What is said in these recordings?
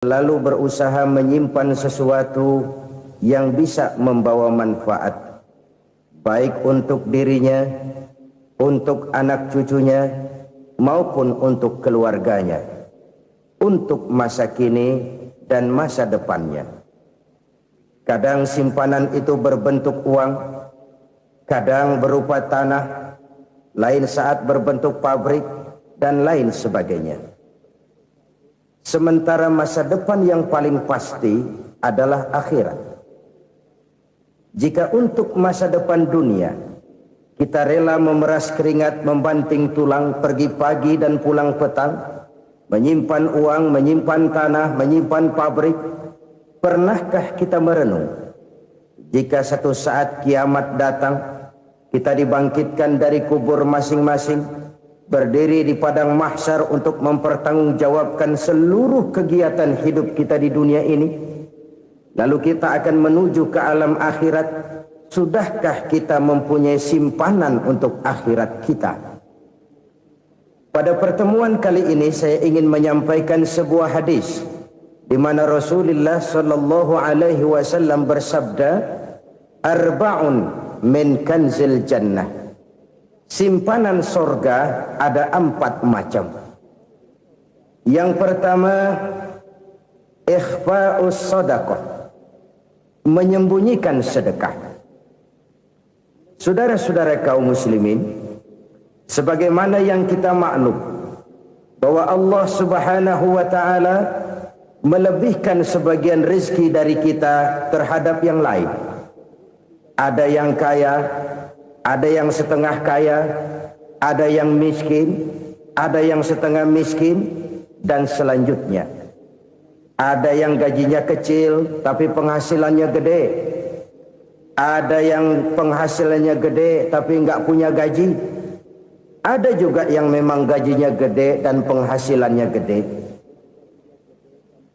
lalu berusaha menyimpan sesuatu yang bisa membawa manfaat, baik untuk dirinya, untuk anak cucunya, maupun untuk keluarganya, untuk masa kini dan masa depannya. Kadang simpanan itu berbentuk uang, kadang berupa tanah, lain saat berbentuk pabrik, dan lain sebagainya. Sementara masa depan yang paling pasti adalah akhirat. Jika untuk masa depan dunia kita rela memeras keringat, membanting tulang, pergi pagi dan pulang petang, menyimpan uang, menyimpan tanah, menyimpan pabrik, pernahkah kita merenung jika satu saat kiamat datang, kita dibangkitkan dari kubur masing-masing, berdiri di padang mahsyar untuk mempertanggungjawabkan seluruh kegiatan hidup kita di dunia ini, lalu kita akan menuju ke alam akhirat? Sudahkah kita mempunyai simpanan untuk akhirat kita? Pada pertemuan kali ini saya ingin menyampaikan sebuah hadis di mana Rasulullah sallallahu alaihi wasallam bersabda, "Arba'un min kanzil jannah." Simpanan sorga ada 4 macam. Yang pertama, ikhfa'us sadaqah, menyembunyikan sedekah. Saudara-saudara kaum muslimin, sebagaimana yang kita maklum bahwa Allah Subhanahu wa taala melebihkan sebagian rezeki dari kita terhadap yang lain. Ada yang kaya, ada yang setengah kaya, ada yang miskin, ada yang setengah miskin, dan selanjutnya. Ada yang gajinya kecil tapi penghasilannya gede. Ada yang penghasilannya gede tapi enggak punya gaji. Ada juga yang memang gajinya gede dan penghasilannya gede.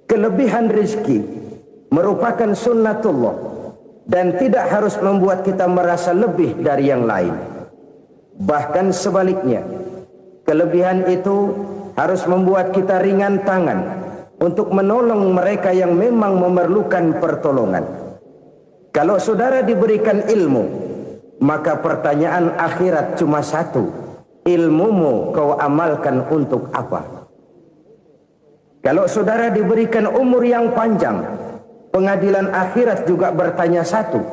Kelebihan rezeki merupakan sunnatullah dan tidak harus membuat kita merasa lebih dari yang lain. Bahkan sebaliknya, kelebihan itu harus membuat kita ringan tangan untuk menolong mereka yang memang memerlukan pertolongan. Kalau saudara diberikan ilmu, maka pertanyaan akhirat cuma satu: ilmumu kau amalkan untuk apa? Kalau saudara diberikan umur yang panjang, pengadilan akhirat juga bertanya satu: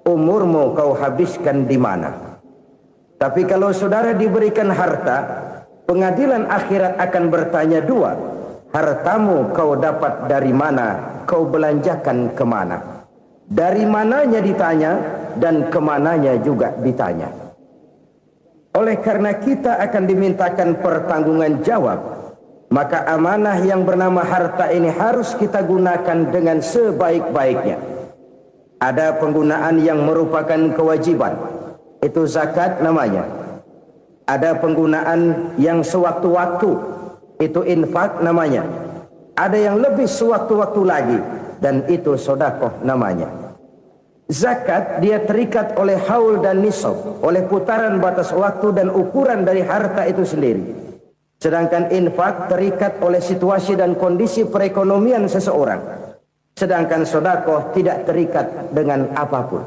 umurmu kau habiskan di mana? Tapi kalau saudara diberikan harta, pengadilan akhirat akan bertanya dua: hartamu kau dapat dari mana? Kau belanjakan kemana? Dari mananya ditanya, dan kemananya juga ditanya. Oleh karena kita akan dimintakan pertanggungan jawab, maka amanah yang bernama harta ini harus kita gunakan dengan sebaik-baiknya. Ada penggunaan yang merupakan kewajiban, itu zakat namanya. Ada penggunaan yang sewaktu-waktu, itu infak namanya. Ada yang lebih sewaktu-waktu lagi, dan itu sedekah namanya. Zakat dia terikat oleh haul dan nisab, oleh putaran batas waktu dan ukuran dari harta itu sendiri. Sedangkan infak terikat oleh situasi dan kondisi perekonomian seseorang. Sedangkan sedekah tidak terikat dengan apapun.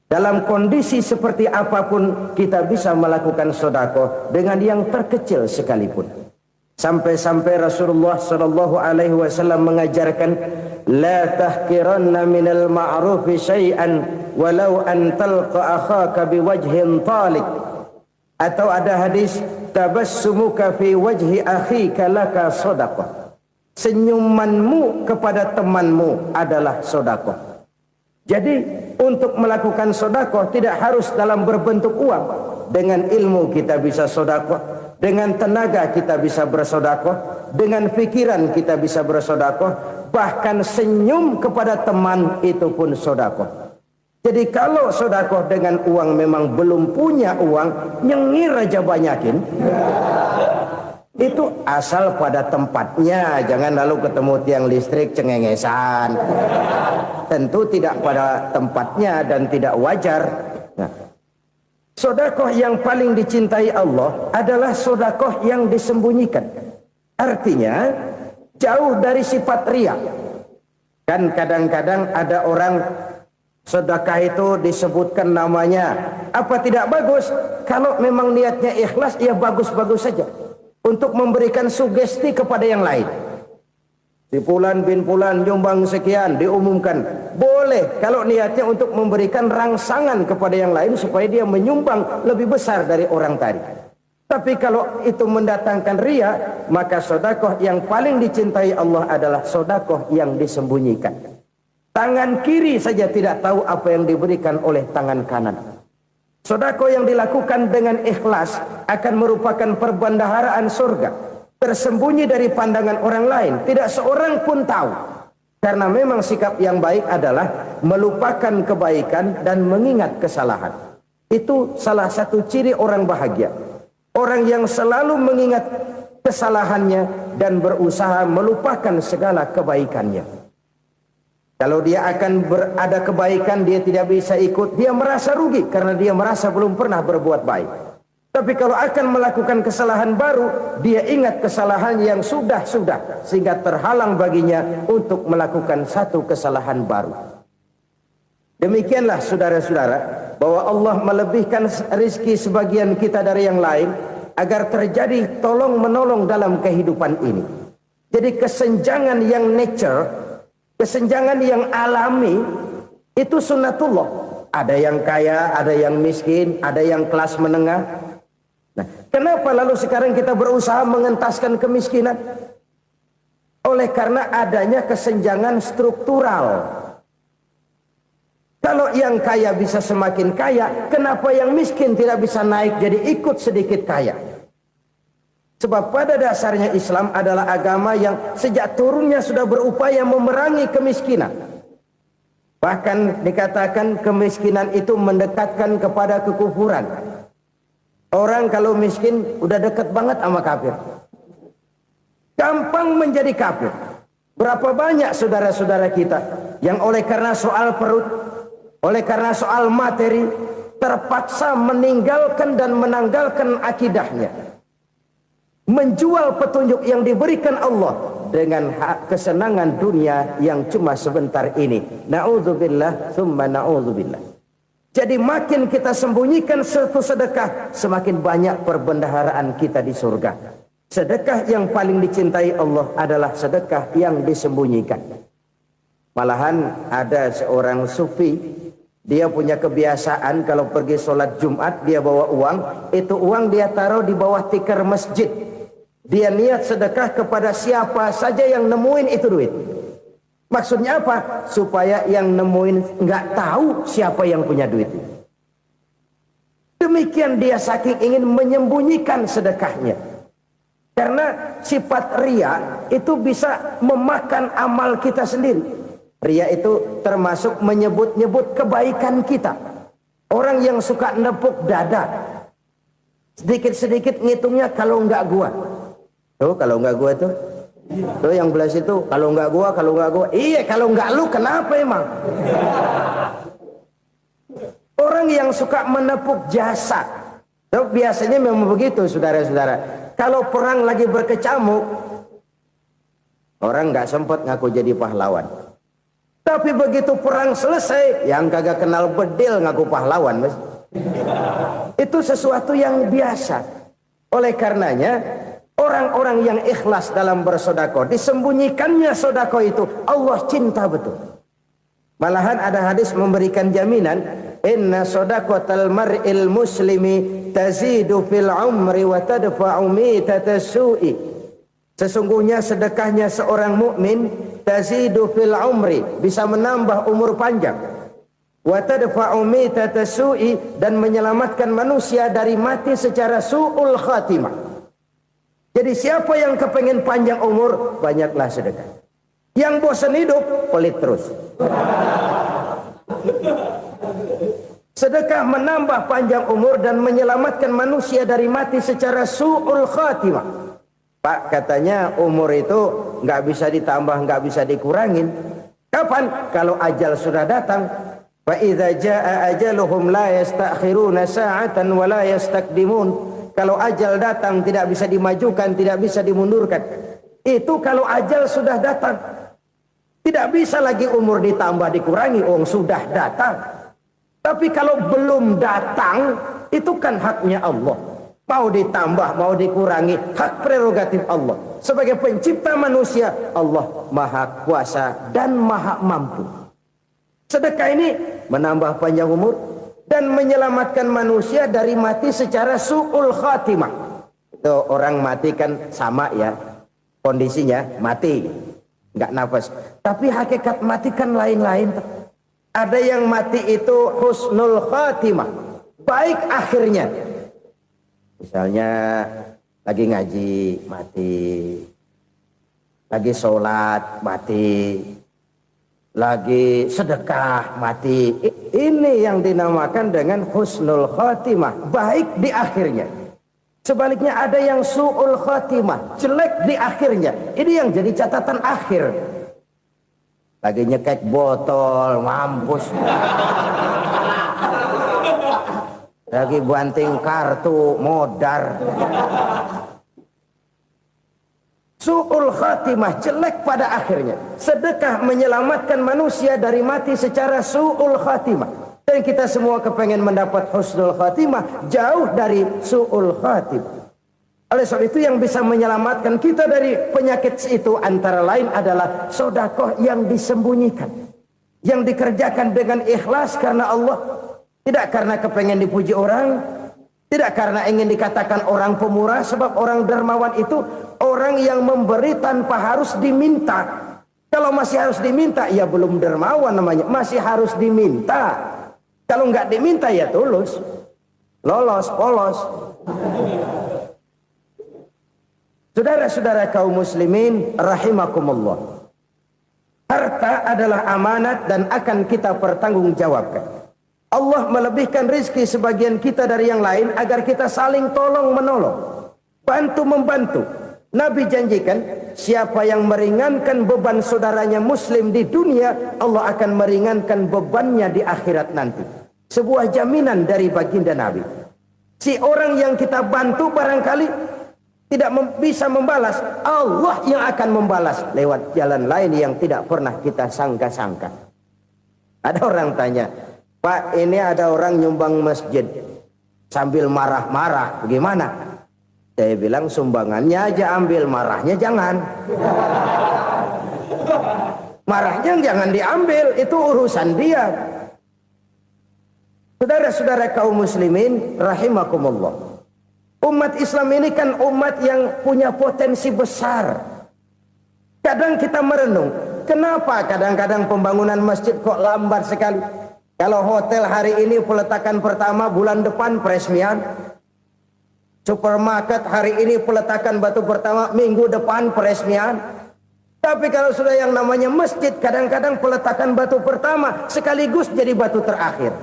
Dalam kondisi seperti apapun kita bisa melakukan sedekah dengan yang terkecil sekalipun. Sampai-sampai Rasulullah sallallahu alaihi wasallam mengajarkan, la tahqiranna minal ma'rufi syai'an walau an talqa akhaka biwajhin talik. Atau ada hadis, tabassumuka fi wajhi akhika laka sadaqah. Senyumanmu kepada temanmu adalah sedekah. Jadi untuk melakukan sedekah tidak harus dalam berbentuk uang. Dengan ilmu kita bisa sedekah, dengan tenaga kita bisa bersedekah, dengan pikiran kita bisa bersedekah, bahkan senyum kepada teman itu pun sedekah. Jadi kalau sedekah dengan uang memang belum punya uang, nyengir aja banyakin. Itu asal pada tempatnya, jangan lalu ketemu tiang listrik cengengesan. Tentu tidak pada tempatnya dan tidak wajar. Nah, sedekah yang paling dicintai Allah adalah sedekah yang disembunyikan. Artinya jauh dari sifat riya. Kan kadang-kadang ada orang sedekah itu disebutkan namanya, apa tidak bagus? Kalau memang niatnya ikhlas, ya bagus-bagus saja untuk memberikan sugesti kepada yang lain. Si Fulan bin Fulan nyumbang sekian, diumumkan. Boleh kalau niatnya untuk memberikan rangsangan kepada yang lain supaya dia menyumbang lebih besar dari orang tadi. Tapi kalau itu mendatangkan riya, maka sedekah yang paling dicintai Allah adalah sedekah yang disembunyikan. Tangan kiri saja tidak tahu apa yang diberikan oleh tangan kanan. Sedekah yang dilakukan dengan ikhlas akan merupakan perbendaharaan surga, tersembunyi dari pandangan orang lain, tidak seorang pun tahu. Karena memang sikap yang baik adalah melupakan kebaikan dan mengingat kesalahan. Itu salah satu ciri orang bahagia. Orang yang selalu mengingat kesalahannya dan berusaha melupakan segala kebaikannya. Kalau dia akan berada kebaikan, dia tidak bisa ikut, dia merasa rugi karena dia merasa belum pernah berbuat baik. Tapi kalau akan melakukan kesalahan baru, dia ingat kesalahan yang sudah-sudah, sehingga terhalang baginya untuk melakukan satu kesalahan baru. Demikianlah saudara-saudara, bahwa Allah melebihkan rizki sebagian kita dari yang lain, agar terjadi tolong-menolong dalam kehidupan ini. Jadi kesenjangan yang nature, kesenjangan yang alami, itu sunnatullah. Ada yang kaya, ada yang miskin, ada yang kelas menengah. Nah, kenapa lalu sekarang kita berusaha mengentaskan kemiskinan? Oleh karena adanya kesenjangan struktural. Kalau yang kaya bisa semakin kaya, kenapa yang miskin tidak bisa naik jadi ikut sedikit kaya? Sebab pada dasarnya Islam adalah agama yang sejak turunnya sudah berupaya memerangi kemiskinan. Bahkan dikatakan kemiskinan itu mendekatkan kepada kekufuran. Orang kalau miskin udah dekat banget sama kafir. Gampang menjadi kafir. Berapa banyak saudara-saudara kita yang oleh karena soal perut, oleh karena soal materi, terpaksa meninggalkan dan menanggalkan akidahnya. Menjual petunjuk yang diberikan Allah dengan kesenangan dunia yang cuma sebentar ini. Na'udzubillah, thumma na'udzubillah. Jadi makin kita sembunyikan satu sedekah, semakin banyak perbendaharaan kita di surga. Sedekah yang paling dicintai Allah adalah sedekah yang disembunyikan. Malahan ada seorang sufi, dia punya kebiasaan kalau pergi sholat Jumat, dia bawa uang, itu uang dia taruh di bawah tikar masjid. Dia niat sedekah kepada siapa saja yang nemuin itu duit. Maksudnya apa? Supaya yang nemuin nggak tahu siapa yang punya duit. Demikian dia saking ingin menyembunyikan sedekahnya. Karena sifat riya itu bisa memakan amal kita sendiri. Riya itu termasuk menyebut-nyebut kebaikan kita. Orang yang suka nepuk dada, sedikit-sedikit ngitungnya kalau nggak gua. Tuh kalau nggak gua tuh. Tuh yang belas itu kalau nggak gua, kalau nggak gua. Iya kalau nggak lu kenapa emang? Orang yang suka menepuk jasa. Tuh, biasanya memang begitu saudara-saudara. Kalau perang lagi berkecamuk, orang nggak sempat ngaku jadi pahlawan. Tapi begitu perang selesai, yang kagak kenal bedil ngaku pahlawan, mas. Itu sesuatu yang biasa. Oleh karenanya, orang-orang yang ikhlas dalam bersedekah, disembunyikannya sedekah itu, Allah cinta betul. Malahan ada hadis memberikan jaminan, inna sedaqatal mar'il muslimi tazidu fil umri wa tadfa'u mitatas su'i. Sesungguhnya sedekahnya seorang mukmin tazidu fil umri, bisa menambah umur panjang. Wa tadfa'u mitatas su'i, dan menyelamatkan manusia dari mati secara su'ul khatimah. Jadi siapa yang kepengen panjang umur, banyaklah sedekah. Yang bosan hidup, pelit terus. Sedekah menambah panjang umur dan menyelamatkan manusia dari mati secara su'ul khatimah. Pak, katanya umur itu nggak bisa ditambah, nggak bisa dikurangin. Kapan? Kalau ajal sudah datang. Fa idza jaa ajaluhum la yastakhiruna sa'atan wa la yastaqdimun. Kalau ajal datang tidak bisa dimajukan, tidak bisa dimundurkan. Itu kalau ajal sudah datang. Tidak bisa lagi umur ditambah dikurangi, sudah datang. Tapi kalau belum datang, itu kan haknya Allah. Mau ditambah, mau dikurangi, hak prerogatif Allah. Sebagai pencipta manusia, Allah Maha Kuasa dan Maha Mampu. Sedekah ini menambah panjang umur dan menyelamatkan manusia dari mati secara su'ul khatimah. Itu orang mati kan sama ya, kondisinya mati, nggak nafas. Tapi hakikat mati kan lain-lain. Ada yang mati itu husnul khatimah, baik akhirnya. Misalnya lagi ngaji mati, lagi sholat mati, lagi sedekah mati. Ini yang dinamakan dengan husnul khatimah, baik di akhirnya. Sebaliknya ada yang su'ul khatimah, jelek di akhirnya. Ini yang jadi catatan akhir. Lagi nyekek botol, mampus. Lagi banting kartu, modar. Su'ul khatimah, jelek pada akhirnya. Sedekah menyelamatkan manusia dari mati secara su'ul khatimah. Dan kita semua kepengen mendapat husnul khatimah, jauh dari su'ul khatimah. Oleh sebab itu yang bisa menyelamatkan kita dari penyakit itu antara lain adalah sedekah yang disembunyikan, yang dikerjakan dengan ikhlas karena Allah, tidak karena kepengen dipuji orang, tidak karena ingin dikatakan orang pemurah. Sebab orang dermawan itu orang yang memberi tanpa harus diminta. Kalau masih harus diminta, ya belum dermawan namanya, masih harus diminta. Kalau nggak diminta ya tulus, lolos, polos. Saudara-saudara kaum muslimin rahimakumullah. Harta adalah amanat dan akan kita pertanggungjawabkan. Allah melebihkan rizki sebagian kita dari yang lain agar kita saling tolong menolong, bantu membantu. Nabi janjikan siapa yang meringankan beban saudaranya muslim di dunia, Allah akan meringankan bebannya di akhirat nanti. Sebuah jaminan dari baginda Nabi. Si orang yang kita bantu barangkali tidak bisa membalas, Allah yang akan membalas lewat jalan lain yang tidak pernah kita sangka-sangka. Ada orang tanya, Pak, ini ada orang nyumbang masjid sambil marah-marah, bagaimana? Saya bilang sumbangannya aja ambil, marahnya jangan. Marahnya jangan diambil, itu urusan dia. Saudara-saudara kaum muslimin rahimakumullah. Umat Islam ini kan umat yang punya potensi besar. Kadang kita merenung, kenapa kadang-kadang pembangunan masjid kok lambat sekali? Kalau hotel hari ini peletakan pertama, bulan depan peresmian. Supermarket hari ini peletakan batu pertama, minggu depan peresmian. Tapi kalau sudah yang namanya masjid, kadang-kadang peletakan batu pertama sekaligus jadi batu terakhir.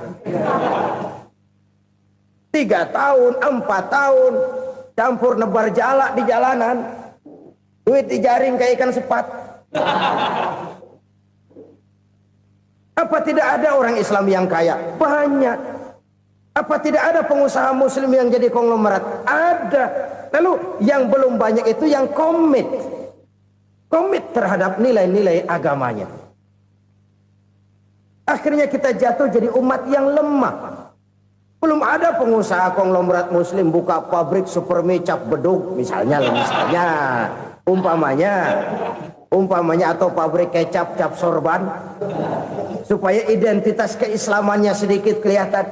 3 tahun, 4 tahun, campur nebar jalak di jalanan, duit dijaring kayak ikan sepat. Apa tidak ada orang Islam yang kaya? Banyak. Apa tidak ada pengusaha muslim yang jadi konglomerat? Ada. Lalu yang belum banyak itu yang komit terhadap nilai-nilai agamanya. Akhirnya kita jatuh jadi umat yang lemah. Belum ada pengusaha konglomerat muslim buka pabrik supermi cap beduk misalnya umpamanya atau pabrik kecap cap sorban supaya identitas keislamannya sedikit kelihatan.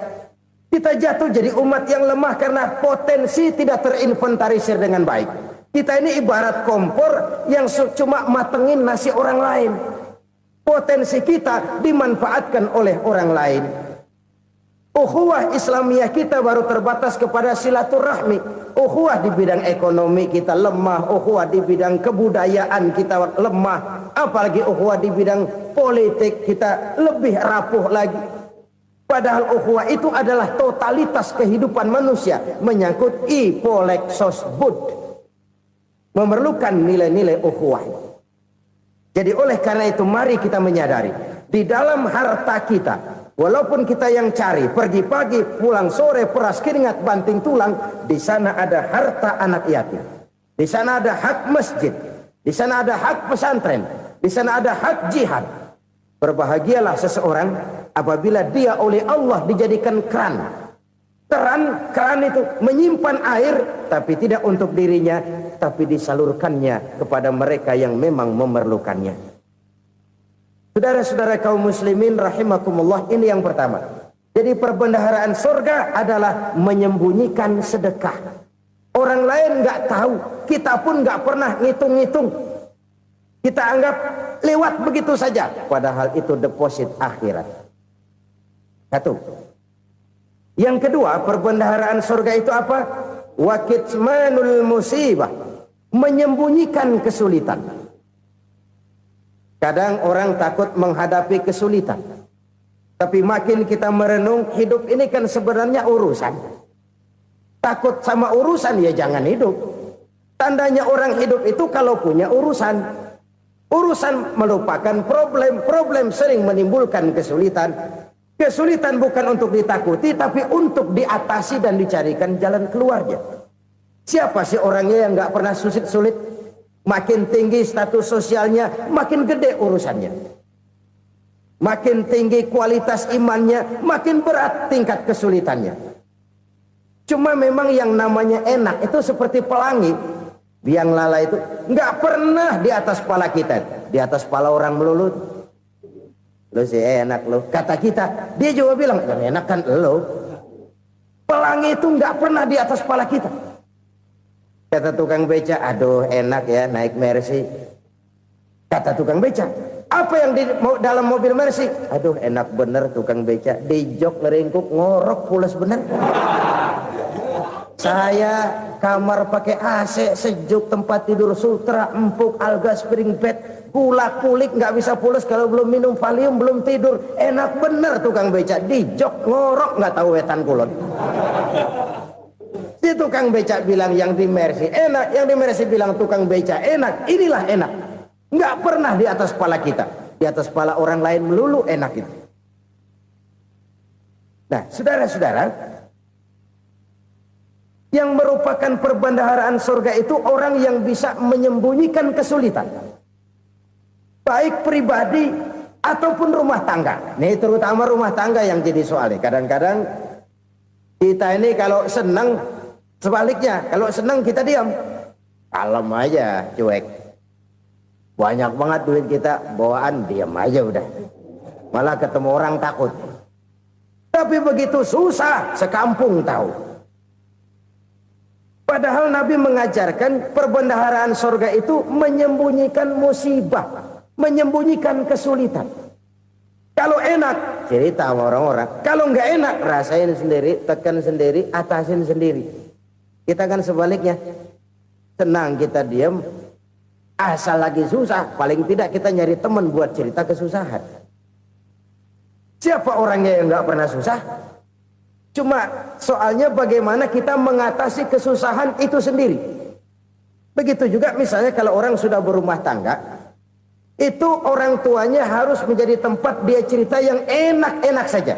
Kita jatuh jadi umat yang lemah karena potensi tidak terinventarisir dengan baik. Kita ini ibarat kompor yang cuma matengin nasi orang lain. Potensi kita dimanfaatkan oleh orang lain. Ukhuwah Islamiyah kita baru terbatas kepada silaturahmi. Ukhuwah di bidang ekonomi kita lemah, ukhuwah di bidang kebudayaan kita lemah, apalagi ukhuwah di bidang politik kita lebih rapuh lagi. Padahal ukhuwah itu adalah totalitas kehidupan manusia, menyangkut ipolek sosbud. Memerlukan nilai-nilai ukhuwah. Jadi oleh karena itu mari kita menyadari di dalam harta kita, walaupun kita yang cari, pergi pagi, pulang sore, peras keringat, banting tulang, di sana ada harta anak yatim. Di sana ada hak masjid. Di sana ada hak pesantren, di sana ada hak jihad. Berbahagialah seseorang apabila dia oleh Allah dijadikan keran. Keran itu menyimpan air, tapi tidak untuk dirinya, tapi disalurkannya kepada mereka yang memang memerlukannya. Saudara-saudara kaum muslimin rahimakumullah, ini yang pertama. Jadi perbendaharaan surga adalah menyembunyikan sedekah. Orang lain nggak tahu, kita pun nggak pernah ngitung-ngitung. Kita anggap lewat begitu saja, padahal itu deposit akhirat. Satu. Yang kedua, perbendaharaan surga itu apa? Wa kitmanul musibah, menyembunyikan kesulitan. Kadang orang takut menghadapi kesulitan, tapi makin kita merenung, hidup ini kan sebenarnya urusan. Takut sama urusan, ya jangan hidup. Tandanya orang hidup itu kalau punya urusan. Urusan melupakan problem. Problem sering menimbulkan kesulitan. Kesulitan bukan untuk ditakuti, tapi untuk diatasi dan dicarikan jalan keluarnya. Siapa sih orangnya yang nggak pernah sulit-sulit? Makin tinggi status sosialnya, makin gede urusannya. Makin tinggi kualitas imannya, makin berat tingkat kesulitannya. Cuma memang yang namanya enak itu seperti pelangi. Biang lala itu nggak pernah di atas kepala kita, di atas kepala orang melulu. Lo sih enak lo, kata kita. Dia juga bilang yang enak kan lo. Pelangi itu nggak pernah di atas kepala kita. Kata tukang beca, aduh enak ya naik Mercy. Kata tukang beca, apa yang di dalam mobil Mercy? Aduh enak bener tukang beca, di jok ngeringkuk ngorok pulas bener. Saya kamar pakai AC sejuk, tempat tidur sutra, empuk, alga, spring bed, kulak kulik nggak bisa pulas kalau belum minum Valium, belum tidur. Enak bener tukang beca, di jok ngorok nggak tahu wetan kulon. Si tukang beca bilang yang di Mercy enak, yang di Mercy bilang tukang beca enak. Inilah enak, nggak pernah di atas kepala kita, di atas kepala orang lain melulu enak itu. Nah, saudara-saudara, yang merupakan perbendaharaan surga itu orang yang bisa menyembunyikan kesulitan, baik pribadi ataupun rumah tangga. Nih terutama rumah tangga yang jadi soalnya. Kadang-kadang kita ini kalau senang, sebaliknya kalau senang kita diam, kalem aja, cuek. Banyak banget duit kita bawaan, diam aja udah. Malah ketemu orang takut. Tapi begitu susah, sekampung tahu. Padahal Nabi mengajarkan perbendaharaan surga itu menyembunyikan musibah, menyembunyikan kesulitan. Kalau enak, cerita sama orang-orang. Kalau nggak enak, rasain sendiri, tekan sendiri, atasin sendiri. Kita kan sebaliknya, senang kita diam, asal lagi susah, paling tidak kita nyari teman buat cerita kesusahan. Siapa orangnya yang nggak pernah susah? Cuma soalnya bagaimana kita mengatasi kesusahan itu sendiri. Begitu juga misalnya kalau orang sudah berumah tangga, itu orang tuanya harus menjadi tempat dia cerita yang enak-enak saja.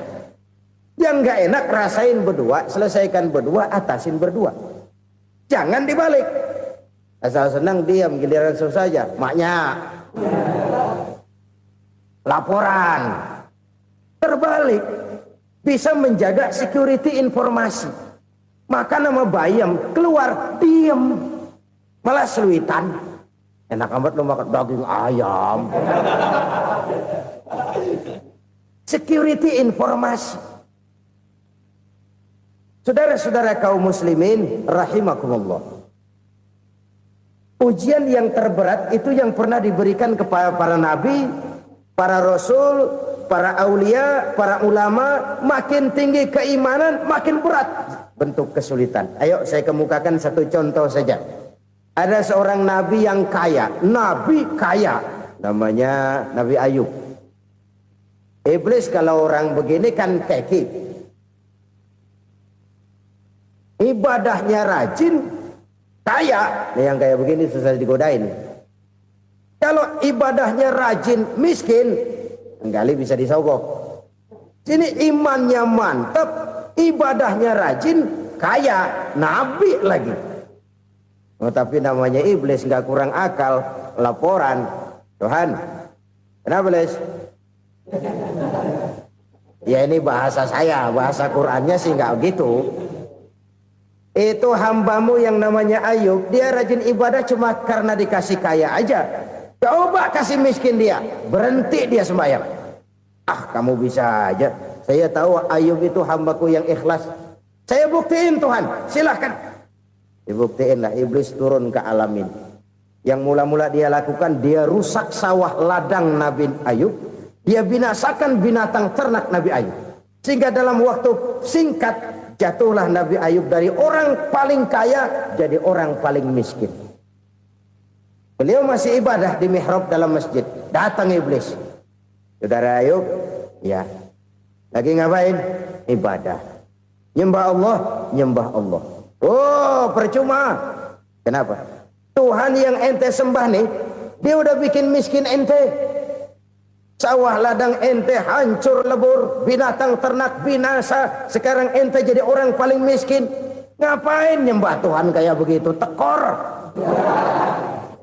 Yang nggak enak rasain berdua, selesaikan berdua, atasin berdua. Jangan dibalik. Asal senang diam, giliran susah saja. Maknya laporan. Terbalik. Bisa menjaga security informasi. Maka nama bayam keluar diam, malah seluitan. Enak amat lo makan daging ayam. Security informasi. Saudara-saudara kaum muslimin rahimakumullah, ujian yang terberat itu yang pernah diberikan kepada para nabi, para rasul, para aulia, para ulama. Makin tinggi keimanan, makin berat bentuk kesulitan. Ayo saya kemukakan satu contoh saja. Ada seorang nabi yang kaya, nabi kaya, namanya Nabi Ayub. Iblis kalau orang begini kan keki, ibadahnya rajin, kaya. Nih yang kayak begini susah digodain. Kalau ibadahnya rajin, miskin, kali bisa disogok. Sini imannya mantap, ibadahnya rajin, kaya, nabi lagi. Oh, tapi namanya iblis nggak kurang akal. laporan. Tuhan, kenapa Les? Ya ini bahasa saya, bahasa Qur'annya sih nggak gitu. Itu hambamu yang namanya Ayub, dia rajin ibadah cuma karena dikasih kaya aja. Coba kasih miskin dia, berhenti dia sembahyang. Ah, kamu bisa aja. Saya tahu Ayub itu hambaku yang ikhlas. Saya buktiin Tuhan, silahkan. Dibuktiin lah, iblis turun ke alam ini. Yang mula-mula dia lakukan, dia rusak sawah ladang Nabi Ayub. Dia binasakan binatang ternak Nabi Ayub. Sehingga dalam waktu singkat, jatuhlah Nabi Ayub dari orang paling kaya jadi orang paling miskin. Beliau masih ibadah di mihrab dalam masjid. Datang iblis. Saudara Ayub, ya. Lagi ngapain? Ibadah. Nyembah Allah, nyembah Allah. Oh, percuma. Kenapa? Tuhan yang ente sembah nih, dia udah bikin miskin ente. Sawah ladang ente hancur lebur, binatang ternak binasa. Sekarang ente jadi orang paling miskin. Ngapain nyembah Tuhan kayak begitu? Tekor.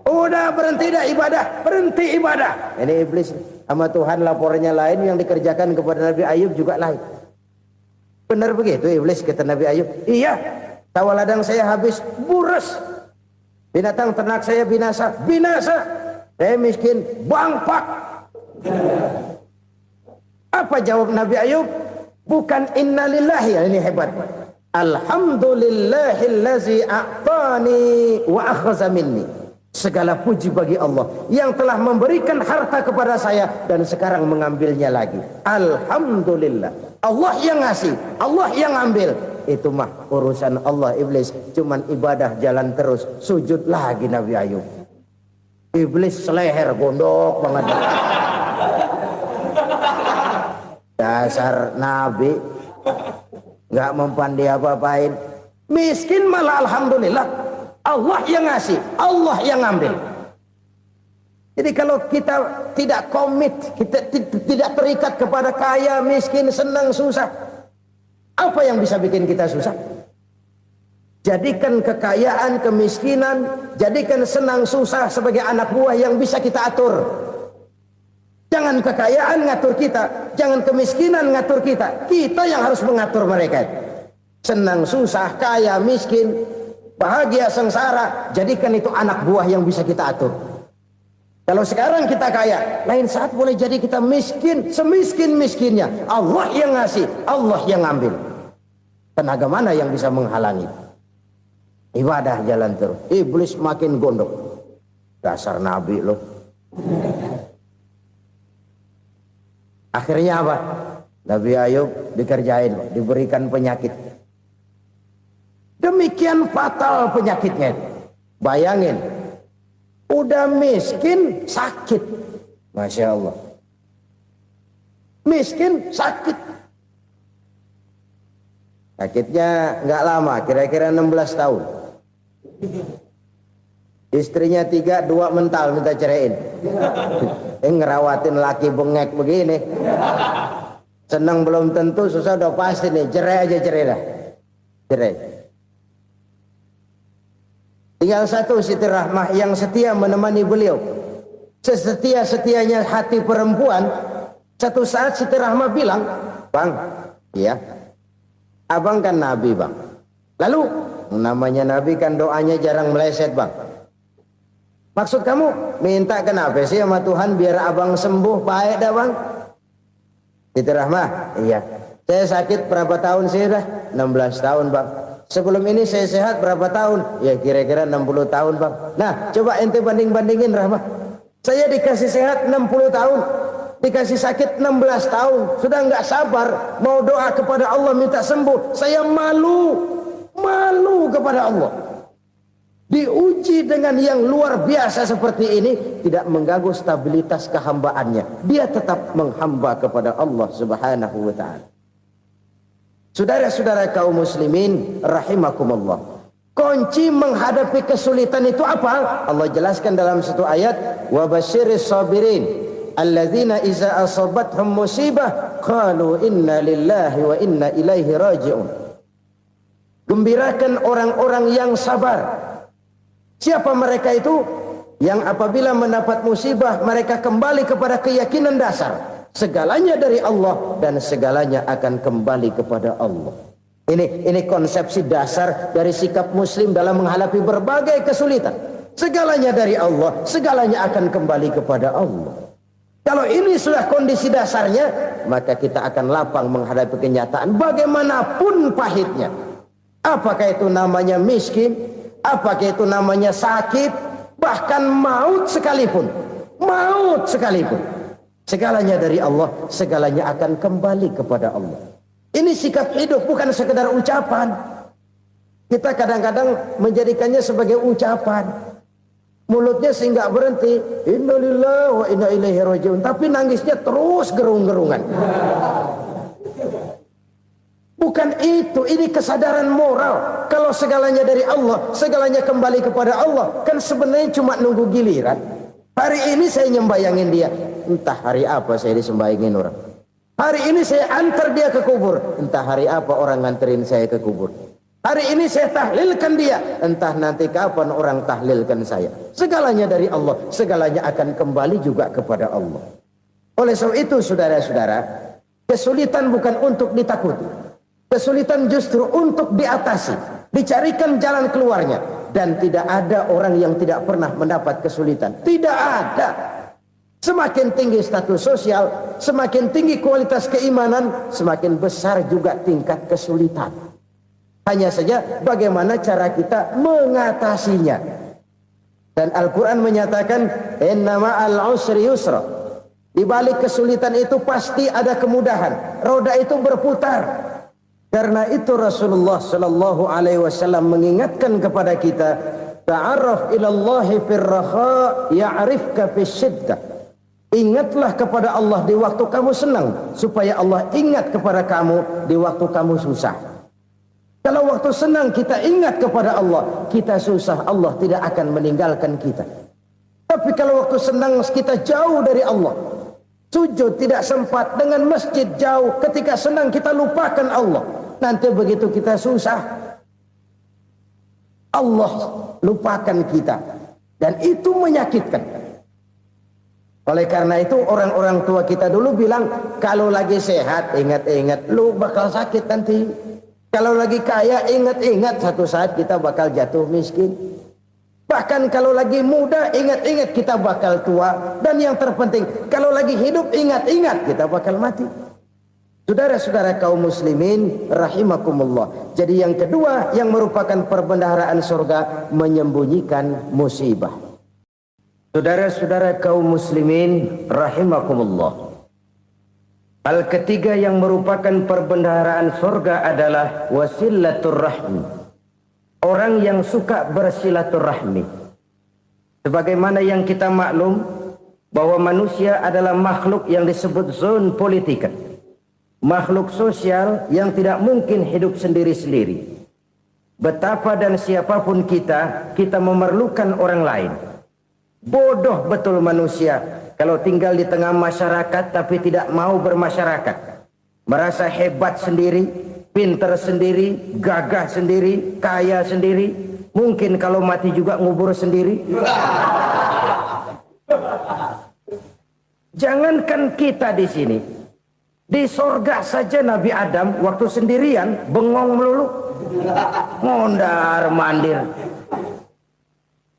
Udah berhenti dah ibadah, berhenti ibadah. Ini iblis sama Tuhan laporannya lain, yang dikerjakan kepada Nabi Ayub juga lain. Benar begitu iblis kata Nabi Ayub? Iya, sawah ladang saya habis, buras. Binatang ternak saya binasa, binasa. Saya miskin, bangpak. Apa jawab Nabi Ayub? Bukan innalillahi, ini hebat. Alhamdulillahillazi a'tani wa akhza minni. Segala puji bagi Allah yang telah memberikan harta kepada saya dan sekarang mengambilnya lagi. Alhamdulillah. Allah yang ngasih, Allah yang ambil. Itu mah urusan Allah. Iblis cuman ibadah jalan terus, sujud lagi Nabi Ayub. Iblis seleher gondok banget. Dasar Nabi nggak mempan dia apa-apain. Miskin malah alhamdulillah. Allah yang ngasih, Allah yang ngambil. Jadi kalau kita tidak komit, kita tidak terikat kepada kaya, miskin, senang, susah, apa yang bisa bikin kita susah? Jadikan kekayaan, kemiskinan, jadikan senang, susah sebagai anak buah yang bisa kita atur. Jangan kekayaan ngatur kita, jangan kemiskinan ngatur kita. Kita yang harus mengatur mereka. Senang, susah, kaya, miskin, bahagia, sengsara, jadikan itu anak buah yang bisa kita atur. Kalau sekarang kita kaya, lain saat boleh jadi kita miskin, semiskin-miskinnya. Allah yang ngasih, Allah yang ngambil. Tenaga mana yang bisa menghalangi? Ibadah jalan terus. Iblis makin gondok. Dasar Nabi loh. Akhirnya apa? Nabi Ayub dikerjain, diberikan penyakit. Demikian fatal penyakitnya. Bayangin, udah miskin sakit. Masya Allah. Miskin sakit. Sakitnya nggak lama, kira-kira 16 tahun. Istrinya 3, 2 mental minta ceraiin. Ngerawatin laki bengek begini. Senang belum tentu, susah udah pasti nih. Cerai aja, cerai dah. Cerai. Tinggal satu Siti Rahmah yang setia menemani beliau. Sesetia-setianya hati perempuan. Satu saat Siti Rahmah bilang, "Bang, iya, abang kan Nabi bang. Lalu, namanya Nabi kan doanya jarang meleset bang. Maksud kamu minta kenapa sih sama Tuhan biar abang sembuh baik dah bang?" Siti Rahmah, iya. Saya sakit berapa tahun sih dah? 16 tahun bang. Sebelum ini saya sehat berapa tahun? Ya kira-kira 60 tahun bang. Nah coba ente banding-bandingin Rahmah. Saya dikasih sehat 60 tahun. Dikasih sakit 16 tahun. Sudah nggak sabar. Mau doa kepada Allah minta sembuh. Saya malu. Malu kepada Allah. Diuji dengan yang luar biasa seperti ini. Tidak mengganggu stabilitas kehambaannya. Dia tetap menghamba kepada Allah subhanahu wa ta'ala. Saudara-saudara kaum muslimin rahimakumullah. Kunci menghadapi kesulitan itu apa? Allah jelaskan dalam satu ayat, wa basyiris sabirin alladzina iza asabathum musibah qalu inna lillahi wa inna ilaihi raji'un. Gembirakan orang-orang yang sabar. Siapa mereka itu? yang apabila mendapat musibah mereka kembali kepada keyakinan dasar segalanya dari Allah dan segalanya akan kembali kepada Allah. Ini konsepsi dasar dari sikap muslim dalam menghadapi berbagai kesulitan. Segalanya dari Allah, segalanya akan kembali kepada Allah. Kalau ini sudah kondisi dasarnya, maka kita akan lapang menghadapi kenyataan bagaimanapun pahitnya. Apakah itu namanya miskin, apakah itu namanya sakit, bahkan maut sekalipun. Maut sekalipun. Segalanya dari Allah, segalanya akan kembali kepada Allah. Ini sikap hidup, bukan sekedar ucapan. Kita kadang-kadang menjadikannya sebagai ucapan. Mulutnya sehingga berhenti, innalillahi wa inna ilaihi rajiun, tapi nangisnya terus gerung-gerungan. Bukan itu, ini kesadaran moral. Kalau segalanya dari Allah, segalanya kembali kepada Allah, kan sebenarnya cuma nunggu giliran. Hari ini saya nyembayangin dia, entah hari apa saya disembayangin orang. Hari ini saya antar dia ke kubur, entah hari apa orang nganterin saya ke kubur. Hari ini saya tahlilkan dia, entah nanti kapan orang tahlilkan saya. Segalanya dari Allah, segalanya akan kembali juga kepada Allah. Oleh sebab itu saudara-saudara, kesulitan bukan untuk ditakuti. Kesulitan justru untuk diatasi, dicarikan jalan keluarnya. Dan tidak ada orang yang tidak pernah mendapat kesulitan. Tidak ada. Semakin tinggi status sosial, semakin tinggi kualitas keimanan, semakin besar juga tingkat kesulitan. Hanya saja bagaimana cara kita mengatasinya. Dan Al-Quran menyatakan, inna ma'al usri yusra. Di balik kesulitan itu pasti ada kemudahan. Roda itu berputar. Karena itu Rasulullah sallallahu alaihi wasallam mengingatkan kepada kita, ta'arraf ilallahi firraha ya'rifka fisyiddah. Ingatlah kepada Allah di waktu kamu senang, supaya Allah ingat kepada kamu di waktu kamu susah. Kalau waktu senang kita ingat kepada Allah, kita susah, Allah tidak akan meninggalkan kita. Tapi kalau waktu senang kita jauh dari Allah, sujud tidak sempat, dengan masjid jauh, ketika senang kita lupakan Allah. Nanti begitu kita susah, Allah lupakan kita. Dan itu menyakitkan. Oleh karena itu orang-orang tua kita dulu bilang, kalau lagi sehat ingat-ingat, lu bakal sakit nanti. Kalau lagi kaya ingat-ingat satu saat kita bakal jatuh miskin. Bahkan kalau lagi muda ingat-ingat kita bakal tua. Dan yang terpenting, kalau lagi hidup ingat-ingat kita bakal mati. Saudara-saudara kaum muslimin rahimakumullah. Jadi yang kedua yang merupakan perbendaharaan surga, menyembunyikan musibah. Saudara-saudara kaum muslimin rahimakumullah. Hal ketiga yang merupakan perbendaharaan surga adalah wasilatur rahmi. Orang yang suka bersilaturahmi. Sebagaimana yang kita maklum bahwa manusia adalah makhluk yang disebut zon politika. Makhluk sosial yang tidak mungkin hidup sendiri-sendiri. Betapa dan siapapun kita memerlukan orang lain. Bodoh betul manusia kalau tinggal di tengah masyarakat tapi tidak mau bermasyarakat. Merasa hebat sendiri, pintar sendiri, gagah sendiri, kaya sendiri. Mungkin kalau mati juga ngubur sendiri. Jangankan kita di sini, di sorga saja Nabi Adam waktu sendirian bengong melulu, mondar mandir.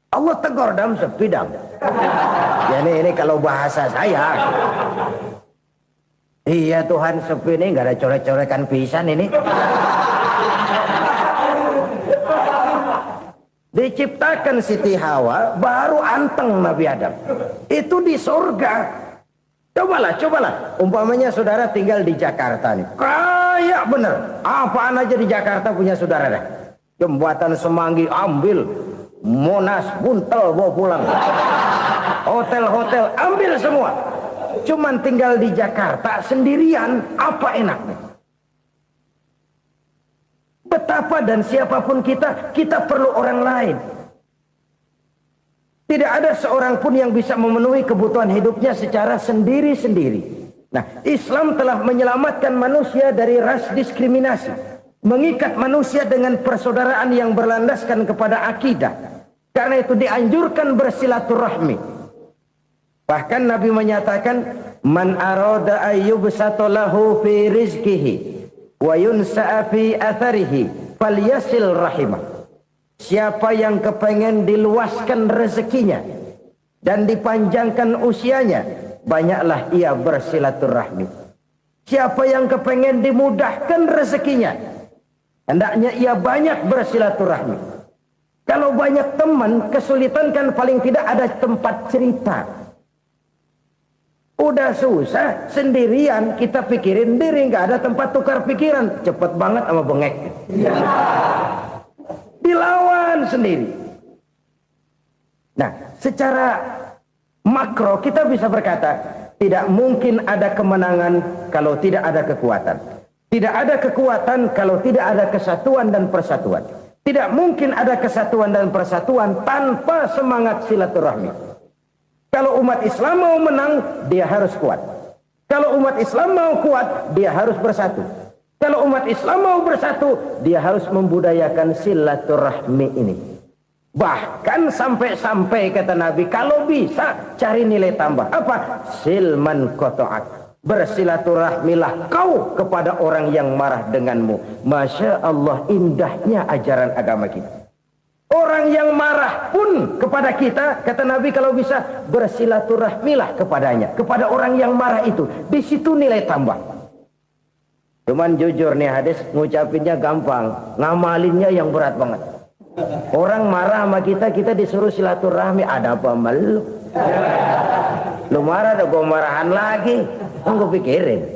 Allah tegur dam sepi dam. Ya ini kalau bahasa saya. Iya Tuhan sepi ini nggak ada coret-corekan pisan ini. Diciptakan Siti Hawa baru anteng Nabi Adam. Itu di sorga. Cobalah. Umpamanya saudara tinggal di Jakarta nih. Kayak bener. Apaan aja di Jakarta punya saudara dah. Jembatan Semanggi ambil. Monas buntel bawa pulang. Hotel-hotel ambil semua. Cuman tinggal di Jakarta sendirian, apa enaknya? Betapa dan siapapun kita perlu orang lain. Tidak ada seorang pun yang bisa memenuhi kebutuhan hidupnya secara sendiri-sendiri. Nah, Islam telah menyelamatkan manusia dari ras diskriminasi. Mengikat manusia dengan persaudaraan yang berlandaskan kepada akidah. Karena itu dianjurkan bersilaturahmi. Bahkan Nabi menyatakan, man arada ayyubsata lahu fi rizqihi wa yunsa'a fi atharihi falyasil rahimah. Siapa yang kepengen diluaskan rezekinya dan dipanjangkan usianya, banyaklah ia bersilaturahmi. Siapa yang kepengen dimudahkan rezekinya, hendaknya ia banyak bersilaturahmi. Kalau banyak teman, kesulitan kan paling tidak ada tempat cerita. Udah susah, sendirian kita pikirin diri, nggak ada tempat tukar pikiran. Cepet banget sama bengek. Dilawan sendiri. Nah, secara makro kita bisa berkata, tidak mungkin ada kemenangan kalau tidak ada kekuatan. Tidak ada kekuatan kalau tidak ada kesatuan dan persatuan. Tidak mungkin ada kesatuan dan persatuan tanpa semangat silaturahmi. Kalau umat Islam mau menang, dia harus kuat. Kalau umat Islam mau kuat, dia harus bersatu. Kalau umat Islam mau bersatu, dia harus membudayakan silaturahmi ini. Bahkan sampai-sampai kata Nabi, kalau bisa cari nilai tambah. Apa? Silman qata'ak. Bersilaturahmilah kau kepada orang yang marah denganmu. Masya Allah, indahnya ajaran agama kita. Orang yang marah pun kepada kita, kata Nabi, kalau bisa bersilaturahmilah kepadanya, kepada orang yang marah itu. Di situ nilai tambah. Cuman jujur nih hadis, ngucapinnya gampang, ngamalinnya yang berat banget. Orang marah sama kita, kita disuruh silaturahmi. Ada apa malu? Lu marah, ada gua marahan lagi. Tunggu pikirin.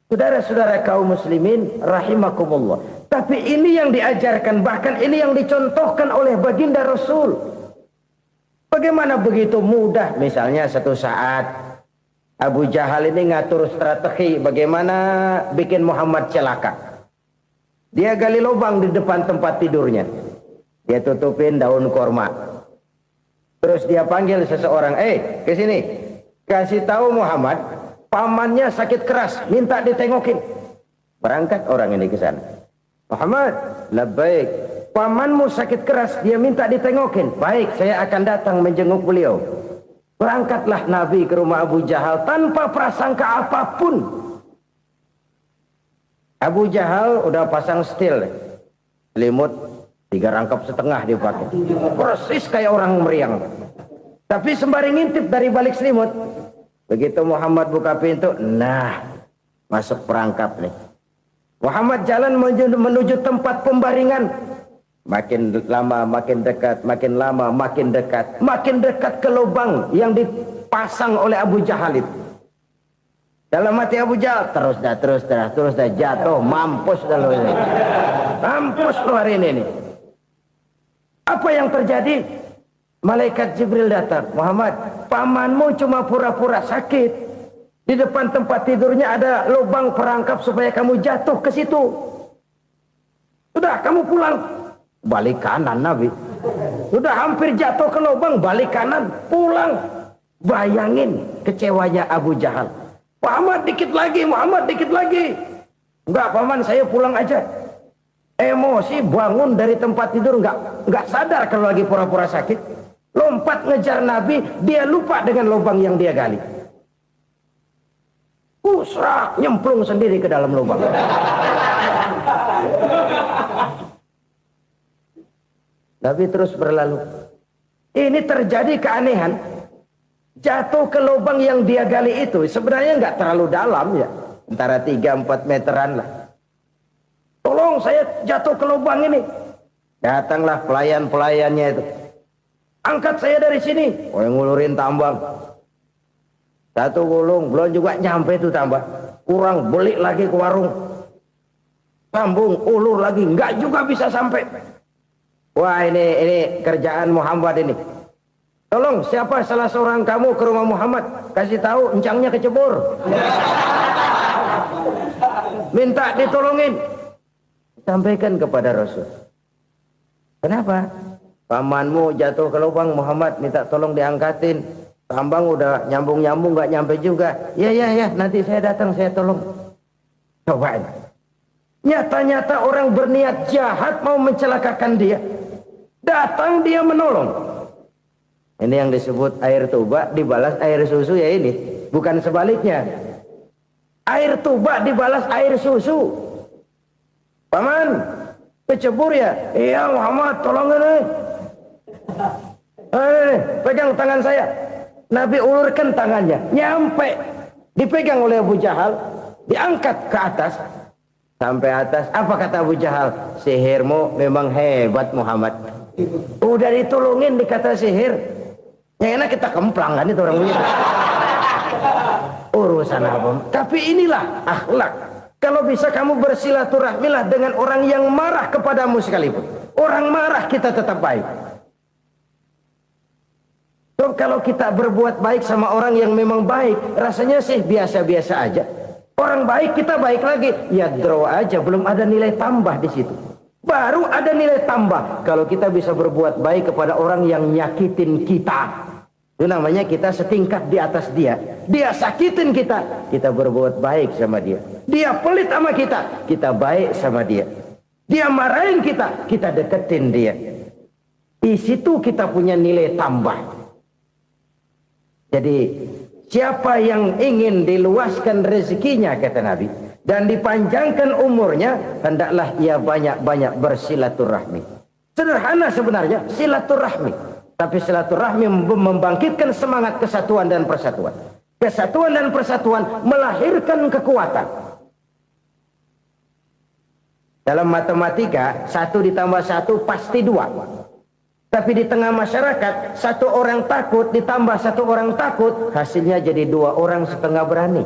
Saudara-saudara kaum muslimin rahimakumullah. Tapi ini yang diajarkan, bahkan ini yang dicontohkan oleh baginda Rasul. Bagaimana begitu mudah, misalnya satu saat Abu Jahal ini ngatur strategi bagaimana bikin Muhammad celaka. Dia gali lubang di depan tempat tidurnya. Dia tutupin daun korma. Terus dia panggil seseorang, ke sini. Kasih tahu Muhammad, pamannya sakit keras, minta ditengokin. Berangkat orang ini ke sana. Muhammad, labbaik. Pamanmu sakit keras, dia minta ditengokin. Baik, saya akan datang menjenguk beliau. Berangkatlah Nabi ke rumah Abu Jahal tanpa prasangka apapun. Abu Jahal udah pasang setil, selimut 3 rangkap setengah dipakai. Persis kayak orang meriang. Tapi sembari ngintip dari balik selimut, begitu Muhammad buka pintu, nah masuk perangkap nih. Muhammad jalan menuju tempat pembaringan. Makin lama makin dekat, makin lama makin dekat, makin dekat ke lubang yang dipasang oleh Abu Jahal itu. Dalam hati Abu Jahal, terus dah jatuh, mampus dah lo ini. Mampus lo hari ini nih. Apa yang terjadi? Malaikat Jibril datang. Muhammad, pamanmu cuma pura-pura sakit. Di depan tempat tidurnya ada lubang perangkap supaya kamu jatuh ke situ. Sudah, kamu pulang. Balik kanan Nabi. Sudah hampir jatuh ke lubang, balik kanan, pulang. Bayangin kecewanya Abu Jahal. Muhammad dikit lagi, Muhammad dikit lagi. Enggak, paman, saya pulang aja. Emosi bangun dari tempat tidur, enggak sadar kalau lagi pura-pura sakit. Lompat ngejar Nabi, dia lupa dengan lubang yang dia gali. Serak, nyemplung sendiri ke dalam lubang. Nabi terus berlalu. Ini terjadi keanehan. Jatuh ke lubang yang dia gali itu sebenarnya nggak terlalu dalam ya, antara 3-4 meteran lah. Tolong, saya jatuh ke lubang ini. Datanglah pelayan-pelayannya itu. Angkat saya dari sini. Oh, yang ngulurin tambang. Satu gulung, belum juga nyampe itu tambah. Kurang, beli lagi ke warung. Sambung, ulur lagi, nggak juga bisa sampai. Wah, ini kerjaan Muhammad ini. Tolong, siapa salah seorang kamu ke rumah Muhammad, kasih tahu encangnya kecebur. Minta ditolongin. Sampaikan kepada Rasul. Kenapa? Pamanmu jatuh ke lubang, Muhammad minta tolong diangkatin. Tambang udah nyambung-nyambung nggak nyampe juga. Ya, nanti saya datang, saya tolong. Cobain. Nyata-nyata orang berniat jahat mau mencelakakan dia. Datang dia menolong. Ini yang disebut air tuba dibalas air susu ya ini. Bukan sebaliknya. Air tuba dibalas air susu. Paman, kecebur ya? Iya Muhammad, tolong ini. Pegang tangan saya. Nabi ulurkan tangannya. Nyampe. Dipegang oleh Abu Jahal. Diangkat ke atas. Sampai atas. Apa kata Abu Jahal? Sihirmu memang hebat Muhammad. Udah ditolongin dikata sihir. Yang enak kita kemplang kan itu orang begitu. Urusan apa? Tapi inilah akhlak. Kalau bisa kamu bersilaturahmilah dengan orang yang marah kepadamu sekalipun. Orang marah kita tetap baik. So, kalau kita berbuat baik sama orang yang memang baik, rasanya sih biasa-biasa aja. Orang baik kita baik lagi. Ya draw aja, belum ada nilai tambah di situ. Baru ada nilai tambah kalau kita bisa berbuat baik kepada orang yang nyakitin kita. Itu namanya kita setingkat di atas dia. Dia sakitin kita, kita berbuat baik sama dia. Dia pelit sama kita, kita baik sama dia. Dia marahin kita, kita deketin dia. Di situ kita punya nilai tambah. Jadi siapa yang ingin diluaskan rezekinya kata Nabi dan dipanjangkan umurnya, hendaklah ia banyak-banyak bersilaturahmi. Sederhana sebenarnya silaturahmi. Tapi silaturahmi membangkitkan semangat kesatuan dan persatuan. Kesatuan dan persatuan melahirkan kekuatan. Dalam matematika, 1 ditambah 1 pasti 2. Tapi di tengah masyarakat, 1 orang takut ditambah 1 orang takut, hasilnya jadi 2 orang setengah berani.